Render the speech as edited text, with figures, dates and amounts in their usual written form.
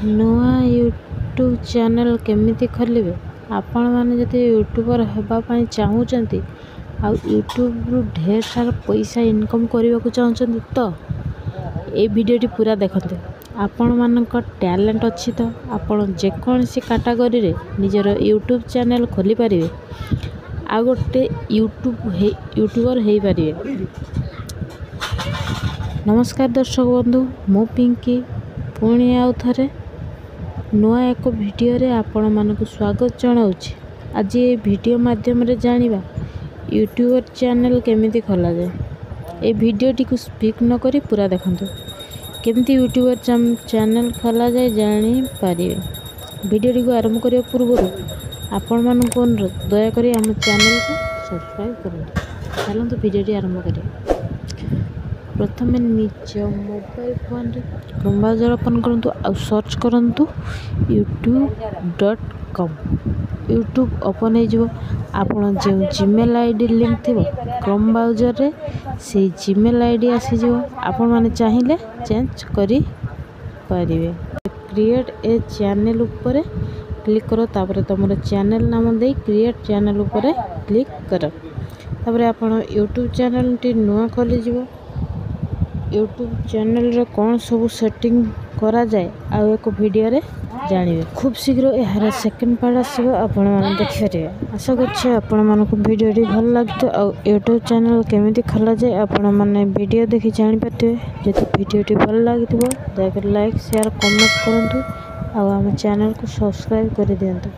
ନୂଆ YouTube channel କେମିତି ଖୋଲିବେ? ଆପଣମାନେ ଯଦି ୟୁଟ୍ୟୁବର୍ ହେବା ପାଇଁ ଚାହୁଁଛନ୍ତି ଆଉ ୟୁଟ୍ୟୁବରୁ ଢେର ସାରା ପଇସା ଇନକମ୍ କରିବାକୁ ଚାହୁଁଛନ୍ତି ତ এই ଭିଡ଼ିଓଟି ପୁରା ଦେଖନ୍ତୁ। ଆପଣମାନଙ୍କ ଟ୍ୟାଲେଣ୍ଟ ଅଛି ତ ଆପଣ ଯେକୌଣସି କାଟାଗୋରୀରେ ନିଜର ୟୁଟ୍ୟୁବ୍ ଚ୍ୟାନେଲ୍ ଖୋଲିପାରିବେ ଆଉ ଗୋଟେ ୟୁଟ୍ୟୁବର୍ ହେଇପାରିବେ। ନମସ୍କାର ଦର୍ଶକ ବନ୍ଧୁ, ମୁଁ ପିଙ୍କି ପୁଣି ଆଉ ଥରେ ନୂଆ ଏକ ଭିଡ଼ିଓରେ ଆପଣମାନଙ୍କୁ ସ୍ୱାଗତ ଜଣାଉଛି। ଆଜି এই ଭିଡ଼ିଓ ମାଧ୍ୟମରେ ଜାଣିବା ୟୁଟ୍ୟୁବର୍ ଚ୍ୟାନେଲ୍ କେମିତି ଖୋଲାଯାଏ। এই ଭିଡ଼ିଓଟିକୁ ସ୍କିପ୍ ନ କରି ପୁରା ଦେଖନ୍ତୁ। କେମିତି ୟୁଟ୍ୟୁବର୍ ଚ୍ୟାନେଲ୍ ଖୋଲାଯାଏ ଜାଣିପାରିବେ। ଭିଡ଼ିଓଟିକୁ ଆରମ୍ଭ କରିବା ପୂର୍ବରୁ ଆପଣମାନଙ୍କୁ ଅନୁରୋଧ, ଦୟାକରି ଆମ ଚ୍ୟାନେଲକୁ ସବସ୍କ୍ରାଇବ୍ କରନ୍ତୁ। ଚାଲନ୍ତୁ ଭିଡ଼ିଓଟି ଆରମ୍ଭ କରିବା। ପ୍ରଥମେ ନିଜ ମୋବାଇଲ ଫୋନରେ କ୍ରୋମ୍ ବ୍ରାଉଜର୍ ଓପନ୍ କରନ୍ତୁ ଆଉ ସର୍ଚ୍ଚ କରନ୍ତୁ youtube.com। ୟୁଟ୍ୟୁବ୍ ଓପନ୍ ହେଇଯିବ। ଆପଣ ଯେଉଁ ଜିମେଲ୍ ଆଇଡ଼ି ଲିଙ୍କ୍ ଥିବ କ୍ରୋମ୍ ବ୍ରାଉଜର୍ରେ ସେଇ ଜିମେଲ୍ ଆଇଡ଼ି ଆସିଯିବ। ଆପଣମାନେ ଚାହିଁଲେ ଚେଞ୍ଜ କରିପାରିବେ। କ୍ରିଏଟ୍ ଏ ଚ୍ୟାନେଲ୍ ଉପରେ କ୍ଲିକ୍ କର। ତାପରେ ତୁମର ଚ୍ୟାନେଲ୍ ନାମ ଦେଇ କ୍ରିଏଟ୍ ଚ୍ୟାନେଲ୍ ଉପରେ କ୍ଲିକ୍ କର। ତାପରେ ଆପଣ ୟୁଟ୍ୟୁବ୍ ଚ୍ୟାନେଲ୍ଟି ନୂଆ ଖୋଲିଯିବ। ୟୁଟ୍ୟୁବ୍ ଚ୍ୟାନେଲ୍ରେ କ'ଣ ସବୁ ସେଟିଂ କରାଯାଏ ଆଉ ଏକ ଭିଡ଼ିଓରେ ଜାଣିବେ। ଖୁବ୍ ଶୀଘ୍ର ଏହାର ସେକେଣ୍ଡ ପାର୍ଟ ଆସିବ, ଆପଣମାନେ ଦେଖିପାରିବେ। ଆଶା କରୁଛି ଆପଣମାନଙ୍କୁ ଭିଡ଼ିଓଟି ଭଲ ଲାଗିଥିବ ଆଉ ୟୁଟ୍ୟୁବ୍ ଚ୍ୟାନେଲ୍ କେମିତି ଖୋଲାଯାଏ ଆପଣମାନେ ଭିଡ଼ିଓ ଦେଖି ଜାଣିପାରିଥିବେ। ଯଦି ଭିଡ଼ିଓଟି ଭଲ ଲାଗିଥିବ ଦୟାକରି ଲାଇକ୍, ସେୟାର, କମେଣ୍ଟ କରନ୍ତୁ ଆଉ ଆମ ଚ୍ୟାନେଲ୍କୁ ସବସ୍କ୍ରାଇବ୍ କରିଦିଅନ୍ତୁ।